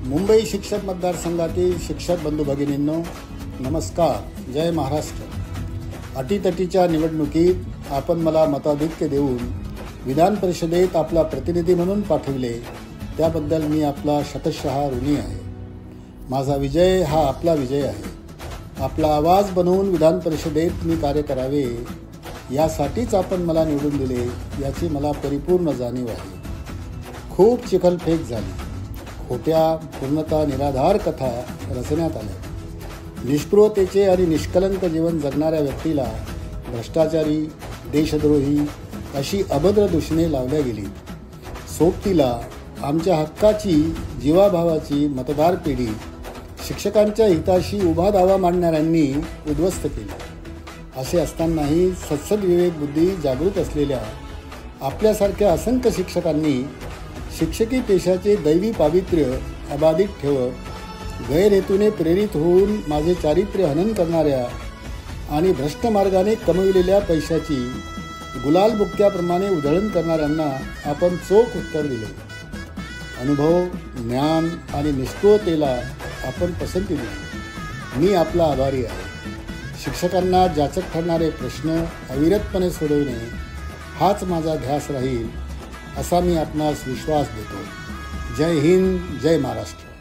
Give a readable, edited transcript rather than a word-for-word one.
मुंबई शिक्षक मतदारसंघातील शिक्षक बंधू भगिनींनो, नमस्कार. जय महाराष्ट्र. अटीतटीच्या निवडणुकीत आपण मला मताधिक्य देऊन विधान परिषदेत आपला प्रतिनिधी म्हणून पाठविले, त्याबद्दल मी आपला शतशः ऋणी आहे. माझा विजय हा आपला विजय आहे. आपला आवाज बनवून विधान परिषदेत मी कार्य करावे यासाठीच आपण मला निवडून दिले, याची मला परिपूर्ण जाणीव आहे. खूप चिखलफेक झाली. खोट्या, पूर्णतः निराधार कथा रचण्यात आल्या. निष्पृहतेचे आणि निष्कलंक जीवन जगणाऱ्या व्यक्तीला भ्रष्टाचारी, देशद्रोही अशी अभद्र दूषणे लावल्या गेली. सोबतीला आमच्या हक्काची, जीवाभावाची मतदार पिढी शिक्षकांच्या हिताशी उभा दावा मांडणाऱ्यांनी उद्ध्वस्त केली. असे असतानाही सत्सद बुद्धी जागृत असलेल्या आपल्यासारख्या असंख्य शिक्षकांनी शिक्षकी पेशाचे दैवी पावित्र्य अबाधित ठेवत गैरहेतूने प्रेरित होऊन माझे चारित्र्य हनन करणाऱ्या आणि भ्रष्ट मार्गाने कमविलेल्या पैशाची गुलाल बुक्क्याप्रमाणे उधळण करणाऱ्यांना आपण चोख उत्तर दिले. अनुभव, ज्ञान आणि निष्ठुरतेला आपण पसंती दिली. मी आपला आभारी आहे. शिक्षकांना जाचक ठरणारे प्रश्न अविरतपणे सोडवणे हाच माझा ध्यास राहील, असा मी आपणास विश्वास देतो. जय हिंद, जय महाराष्ट्र.